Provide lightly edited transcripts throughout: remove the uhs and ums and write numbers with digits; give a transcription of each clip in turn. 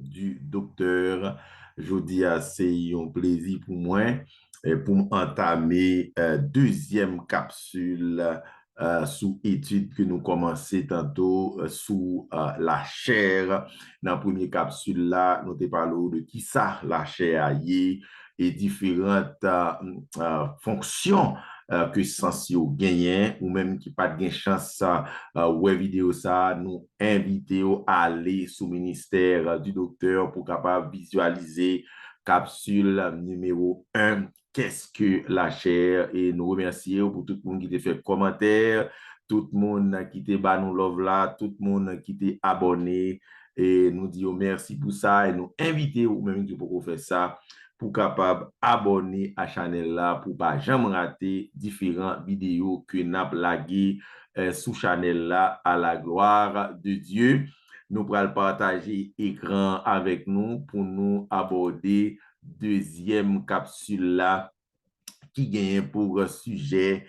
du docteur. Jodi a c'est un plaisir pour moi pour entamer deuxième capsule sous étude que nous commençons tantôt sous la chair. Dans la première capsule là, nous te parlons de qui ça la chair y et différentes fonctions que sens yo genyen ou même qui pas de chance ouais vidéo ça nous inviter à aller sous ministère du docteur pour capable visualiser capsule numéro 1 qu'est-ce que la chair et nous remercier pour tout le monde qui t'a fait commentaire, tout le monde qui t'a ba nous love là, tout le monde qui t'a abonné et nous disons merci pour ça et nous inviter ou même qui pour faire ça pour capable abonner à channel là pour pas jamais rater différentes vidéos que n'a blagué sous channel là à la gloire de Dieu. Nous pourrons partager écran avec nous pour nous aborder deuxième capsule là qui gagne pour sujet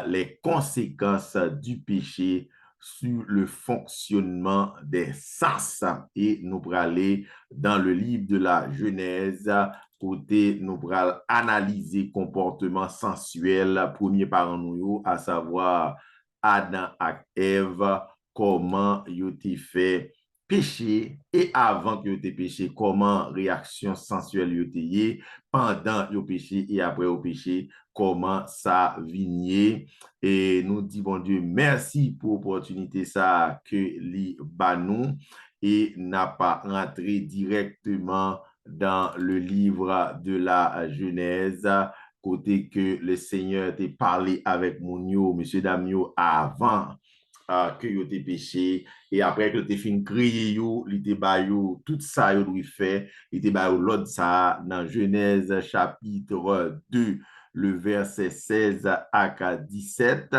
les conséquences du péché sur le fonctionnement des sens. Et nous pourrons aller dans le livre de la Genèse, côté nous pourrons analyser comportement sensuel, premier parent nous, à savoir Adam et Ève, comment ils ont fait péché et avant que tu péché, comment réaction sensuelle yo te pendant le péché et après le péché, comment ça vigné. Et nous disons, bon Dieu, merci pour l'opportunité ça que li banou et n'a pas rentré directement dans le livre de la Genèse, côté que le Seigneur t'a parlé avec mon yo, monsieur Damio, avant que yo te péché et après que te fin crier yo, li te ba yo tout ça yo doit faire, il te ba yo l'autre ça dans Genèse chapitre 2 le verset 16 à 17.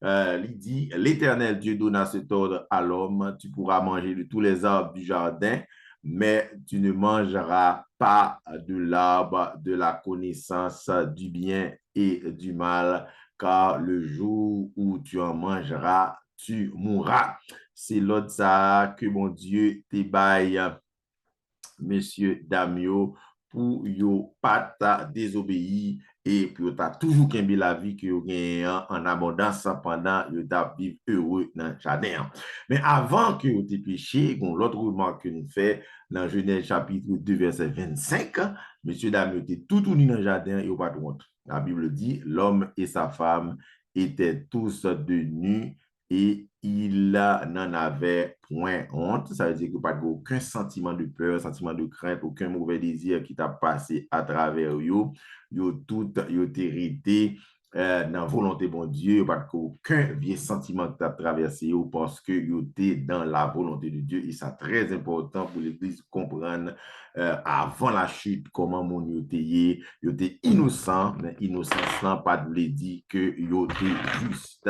Il dit, l'Éternel Dieu donna cet ordre à l'homme, tu pourras manger de tous les arbres du jardin, mais tu ne mangeras pas de l'arbre de la connaissance du bien et du mal, car le jour où tu en mangeras, tu mourras. C'est l'autre ça que mon Dieu te baille, monsieur Damio, pour yo pas désobéir et pour ta toujours kembe la vie que yo gagne en abondance pendant yo t'a vivre heureux dans le jardin. Mais avant que yo te péché, l'autre remarque que nous fait dans Genèse chapitre 2 verset 25, monsieur Damio était tout tourné dans le jardin et pas de honte. La Bible dit l'homme et sa femme étaient tous de nus et il n'en avait point honte. Ça veut dire que pas aucun sentiment de peur, sentiment de crainte, aucun mauvais désir qui t'a passé à travers yo. Yo tout, yo hérité dans la volonté bon Dieu, pas aucun vieux sentiment qui t'a traversé yo parce que yo t'es dans la volonté de Dieu et c'est très important pour l'église comprendre avant la chute comment mon yo t'es innocent, mais innocence n'a pas de dire que yo t'es juste.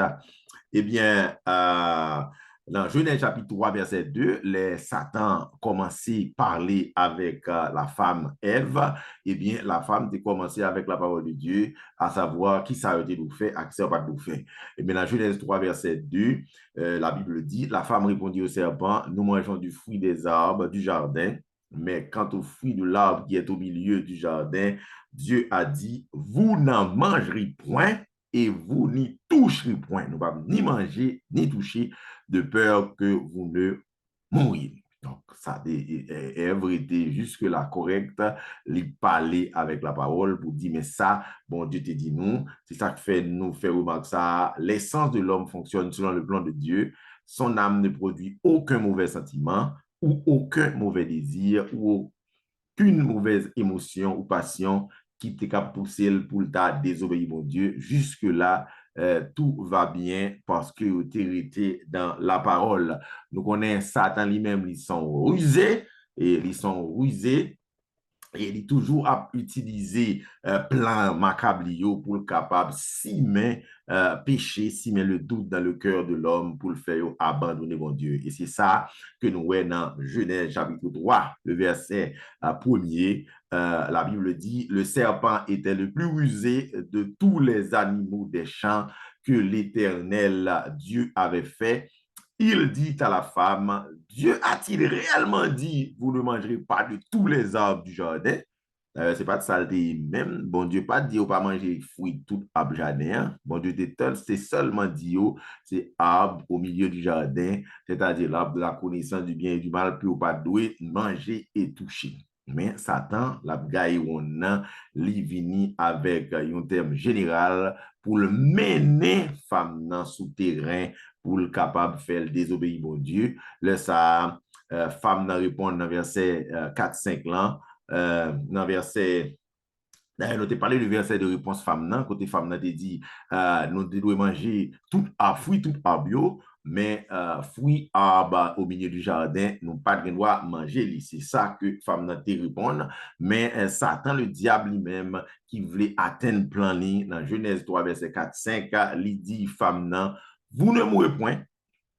Eh bien, dans Genèse chapitre 3, verset 2, les Satan commençait à parler avec la femme Ève. Eh bien, la femme a commencé avec la parole de Dieu, à savoir qui ça a été nous fait, à qui ça n'a pas nous fait. Eh bien, dans Genèse 3, verset 2, la Bible dit, la femme répondit au serpent, nous mangeons du fruit des arbres du jardin, mais quant au fruit de l'arbre qui est au milieu du jardin, Dieu a dit, vous n'en mangerez point et vous n'y toucherez point. Nous ne pouvons ni manger, ni toucher, de peur que vous ne mouriez. Donc, ça Ève était jusque-là correcte, lui parler avec la parole pour dire, mais ça, bon Dieu te dit nous, c'est ça qui fait nous faire remarquer ça. L'essence de l'homme fonctionne selon le plan de Dieu. Son âme ne produit aucun mauvais sentiment ou aucun mauvais désir ou aucune mauvaise émotion ou passion qui te cap pousser pour ta désobéir mon Dieu. Jusque-là, tout va bien parce que tu es dans la parole. Nous connaissons Satan lui-même, ils sont rusés et ils sont rusés et il est toujours à utiliser plan macablio pour le capable si mais péché, si mais le doute dans le cœur de l'homme pour le faire abandonner mon Dieu. Et c'est ça que nous voyons dans Genèse chapitre 3, le verset premier. La Bible dit, le serpent était le plus rusé de tous les animaux des champs que l'Éternel Dieu avait fait. il dit à la femme, Dieu a-t-il réellement dit, vous ne mangerez pas de tous les arbres du jardin? C'est pas de saleté même. Bon Dieu pas dit, pas manger fruits tout arbre jardin. Hein. Bon Dieu c'est seulement dit, c'est arbre au milieu du jardin, c'est-à-dire l'arbre de la connaissance du bien et du mal, puis ou pas doué, manger et toucher. Mais Satan, la gagne on a, li vini avec un terme général pour le mener femme dans souterrain pour le capable de faire désobéir mon Dieu. Là, ça, femme n'a répond dans verset 4-5 là, dans verset d'ailleurs, nous avons parlé du verset de réponse femme, côté femme, te dit, nous devons manger tout à fruit, tout à bio, mais fruit à au milieu du jardin, nous pas de droit manger. C'est ça que femme te répond. Mais Satan, le diable lui-même, qui voulait atteindre le plan dans Genèse 3, verset 4-5, il dit, femme, vous ne mourrez point,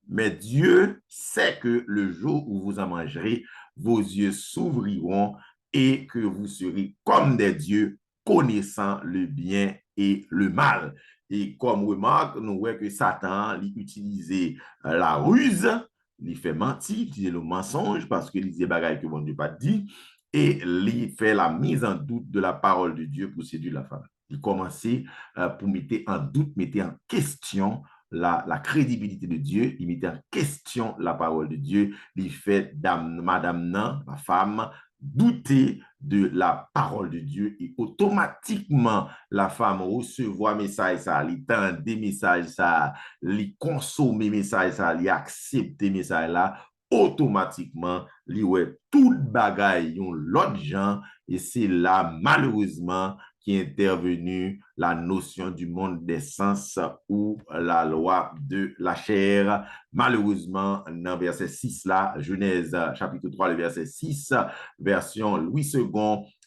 mais Dieu sait que le jour où vous en mangerez, vos yeux s'ouvriront et que vous serez comme des dieux, connaissant le bien et le mal. Et comme remarque, nous voyons que Satan utilisait la ruse, il fait mentir, il utilisait le mensonge parce qu'il disait bagaille que bon Dieu pas dit, et il fait la mise en doute de la parole de Dieu pour séduire la femme. Il commençait pour mettre en doute, mettre en question la crédibilité de Dieu, il mettait en question la parole de Dieu, il fait madame nan, la femme, douter de la parole de Dieu et automatiquement la femme recevoir message ça, il tend des messages ça, il consommer message ça, il accepter message là, automatiquement, il ouais tout bagaille l'autre gens et c'est là malheureusement qui est intervenu la notion du monde des sens ou la loi de la chair. Malheureusement, dans verset 6 là, Genèse chapitre 3, le verset 6, version Louis II,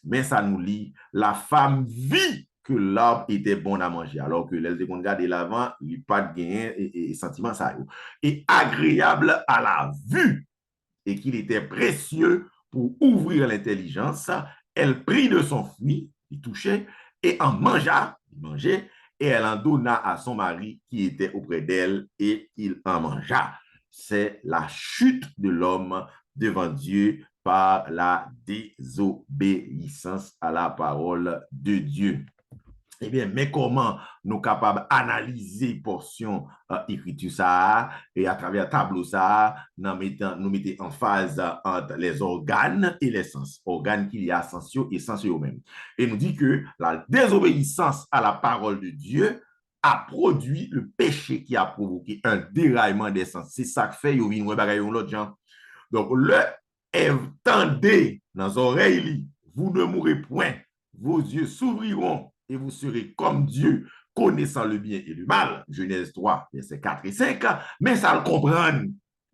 mais ça nous lit, la femme vit que l'arbre était bon à manger, alors que les secondes garder l'avant, il n'y a pas de gain et sentiment ça. Et agréable à la vue, et qu'il était précieux pour ouvrir l'intelligence, elle prit de son fruit, il touchait, et en mangea, il mangeait, et elle en donna à son mari qui était auprès d'elle, et il en mangea. C'est la chute de l'homme devant Dieu par la désobéissance à la parole de Dieu. Eh bien, mais comment nous sommes capables d'analyser portion écriture ça et à travers tableau ça, nous mettons en phase entre les organes et les sens. Organes qu'il y a sensio et sensio eux-mêmes. Et nous dit que la désobéissance à la parole de Dieu a produit le péché qui a provoqué un déraillement des sens. C'est ça que fait, il y a l'autre gens. Donc, le tendez dans les oreilles, vous ne mourrez point, vos yeux s'ouvriront et vous serez comme Dieu, connaissant le bien et le mal. Genèse 3, versets 4 et 5. Mais ça le comprendre.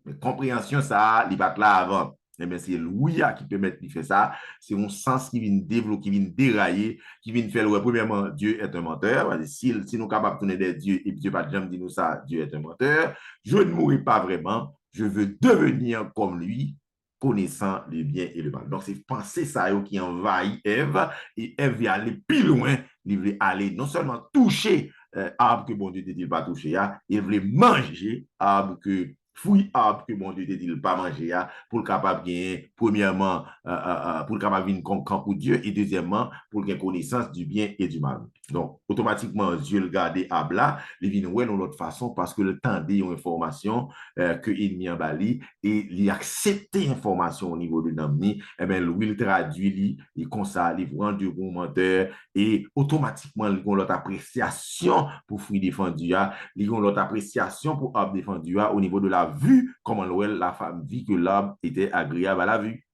Mais compréhension, ça, il va là avant. Eh bien, c'est Louis qui permet de faire ça. C'est un sens qui vient développer, qui vient dérailler, qui vient faire, ouais, premièrement, Dieu est un menteur. Si nous sommes capables de tourner des dieux et Dieu pas jamais dit nous ça, Dieu est un menteur. Je ne mourrai pas vraiment. Je veux devenir comme lui, connaissant le bien et le mal. Donc, c'est penser ça qui envahit Ève, et Ève veut aller plus loin, il veut aller non seulement toucher arbre que bon Dieu ne dit pas toucher, il veut manger arbre que fruit arbre que bon Dieu ne dit pas manger pour le capable gagner, premièrement, pour le capable venir comme camp pour Dieu, et deuxièmement, pour gagner connaissance du bien et du mal. Donc, automatiquement, Dieu le garde arbre là, il vient ouais de l'autre façon parce que le temps des informations que il mis en bali et il accepte l'information au niveau de l'ami, eh bien, lui, il traduit, il comme ça, il rend du commentaire et automatiquement, il a l'autre appréciation pour fruit défendu, il a l'autre appréciation pour arbre défendu au niveau de la vue, comment la femme vit que l'arbre était agréable à la vue.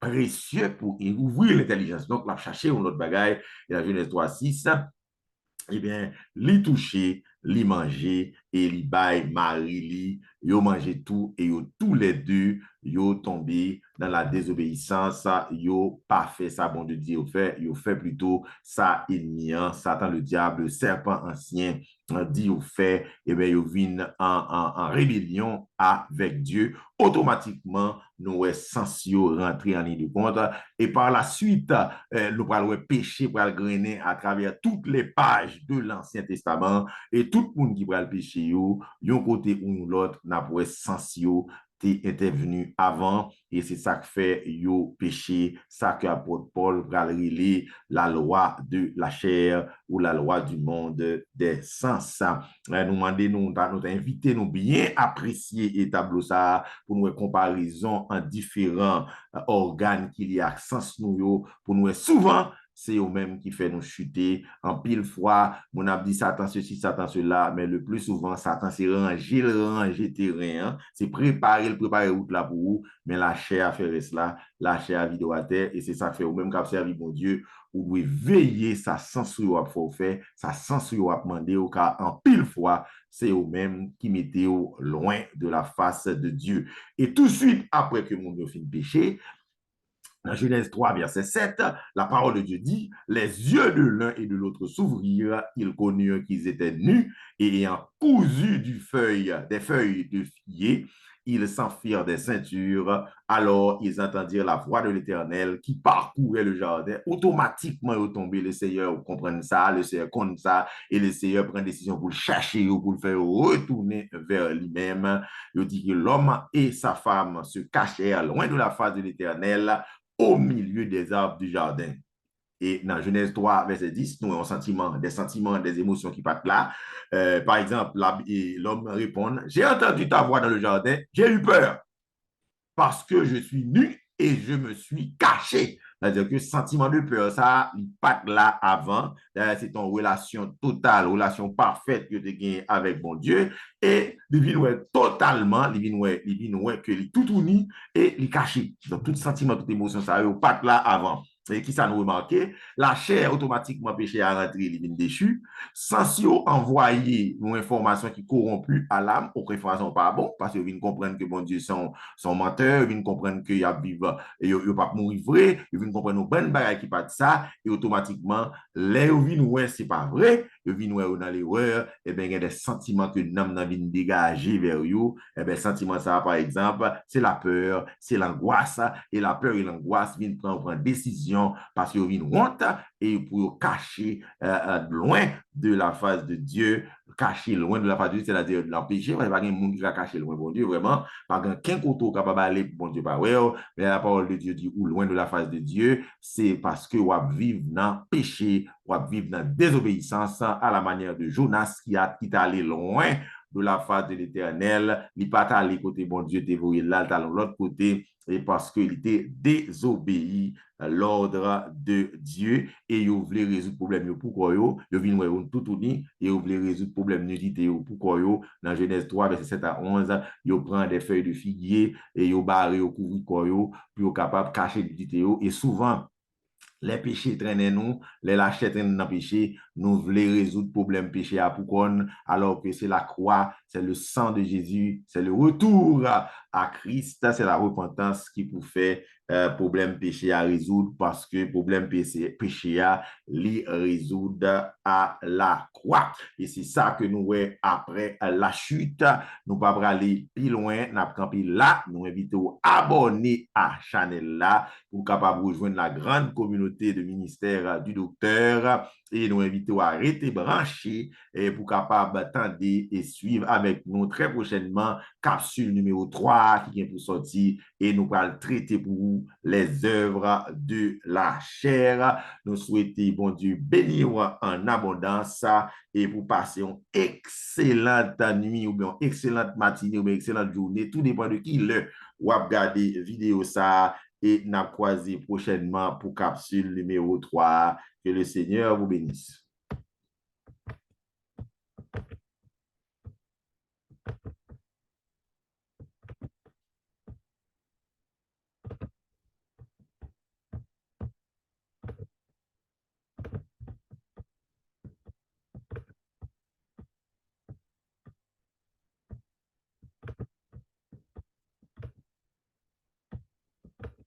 Précieux pour ouvrir l'intelligence. Donc, la chercher une autre bagaille, et la Genèse 3:6, eh bien, li toucher, li manger, et li bay mari li, yo manger tout, et yo tous les deux, yo tombé dans la désobéissance, yo pas fait ça, bon Dieu dit, yo fait plutôt ça, ennemi, Satan le diable, le serpent ancien, dit au fait, et bien, yo vin en rébellion avec Dieu, automatiquement, nous sommes censés rentrer en ligne de compte, et par la suite, nous allons pécher pour le grainer à travers toutes les pages de l'Ancien Testament et tout le monde qui va le péché, yon côté ou l'autre, n'a pas sens yo, t'es intervenu avant, et c'est ça que fait yo péché, ça que apôtre Paul va relayer la loi de la chair ou la loi du monde des sens. Nous demander, nous inviter, nous bien apprécier et tableau ça pour nous comparaison en différents organes qu'il y a sens nous pour nous souvent c'est eux-mêmes qui fait nous chuter. En pile fois, on a dit Satan ceci, Satan cela, mais le plus souvent, Satan c'est ranger terrain, hein. C'est préparer route là pour vous, mais la chair a fait cela, la chair a vidé à terre, et c'est ça que fait eux-mêmes qui servi mon Dieu, ou devez veiller sa sens à faire, sa sens à demander, car en pile fois, c'est eux-mêmes qui mettez loin de la face de Dieu. Et tout de suite, après que mon Dieu finit péché, dans Genèse 3, verset 7, la parole de Dieu dit, les yeux de l'un et de l'autre s'ouvrirent, ils connurent qu'ils étaient nus, et ayant cousu des feuilles de figuier, ils s'enfirent des ceintures. Alors ils entendirent la voix de l'Éternel qui parcourait le jardin. Automatiquement, ils sont tombés, le Seigneur comprend ça, le Seigneur connaît ça, et le Seigneur prend décision pour le chercher ou pour le faire retourner vers lui-même. Il dit que l'homme et sa femme se cachèrent loin de la face de l'Éternel, au milieu des arbres du jardin. Et dans Genèse 3, verset 10, nous avons des sentiments, des émotions qui partent là. Par exemple, l'homme répond, j'ai entendu ta voix dans le jardin, j'ai eu peur parce que je suis nu et je me suis caché. C'est-à-dire que sentiment de peur, ça, il part là avant. C'est ton relation totale, relation parfaite que tu as gagné avec mon Dieu. Et il vient totalement, il vient que il tout uni et il caché. Donc, tout sentiment, toute émotion, ça, il part là avant. Et qui ça nous remarqué? La chair automatiquement péché à rentrer, il vient déchu. Sans si on envoyer une information qui corrompue à l'âme, aucune information pas bon, parce que vient comprendre que mon Dieu sont menteurs, ils viennent comprendre qu'il y a vivre et ils ne pas mourir vrai, ils viennent comprendre nos bonnes bagages qui partent ça, et automatiquement, les viennent ouais, c'est pas vrai, ils viennent ouais dans l'erreur, et bien il y a des sentiments que nous avons dégager vers eux, et bien sentiment ça par exemple, c'est la peur, c'est l'angoisse, et la peur et l'angoisse viennent prendre décision parce qu'ils viennent honte et pour cacher loin de la face de Dieu, cacher loin de la face de Dieu, c'est-à-dire de l'empêcher, il n'y a pas de monde qui va cacher loin de Dieu, vraiment, pas qu'un couteau capable d'aller pour bon Dieu, pas ouais, mais la parole de Dieu dit ou loin de la face de Dieu, c'est parce que on vivre dans le péché, on vivre dans la désobéissance à la manière de Jonas qui est allé loin de la face de l'Éternel, il n'est pas allé côté bon Dieu, t'es voué là, t'as l'autre côté, et parce qu'il était désobéi à l'ordre de Dieu, et il voulait résoudre le problème, pourquoi il vient tout uni, et il voulait résoudre le problème nudité, pourquoi dans Genèse 3, verset 7 à 11, il prend des feuilles de figuier, et il barre, il couvre, puis il est capable de cacher nudité, et souvent, les péchés traînent nous, les lâchetés traînent dans le péché, nous voulons résoudre le problème péché à Poucon, alors que c'est la croix, c'est le sang de Jésus, c'est le retour à Christ, c'est la repentance qui peut faire problème péché à résoudre parce que problème péché à les résoudre à la croix. Et c'est ça que nous voyons après la chute, nous ne pouvons pas aller plus loin, nous avons là, nous invitons à abonner à la chaîne là pour capable rejoindre la grande communauté de ministère du docteur et nous invitons à rester branchés pour capable attendre et suivre avec nous très prochainement capsule numéro 3 qui vient pour sortir et nous allons traiter pour vous les œuvres de la chair. Nous souhaitons, bon Dieu, bénir en abondance et pour passer une excellente nuit ou bien excellente matinée ou bien excellente journée. Tout dépend de qui le ou regarder vidéo ça et nous croiser prochainement pour capsule numéro 3. Que le Seigneur vous bénisse.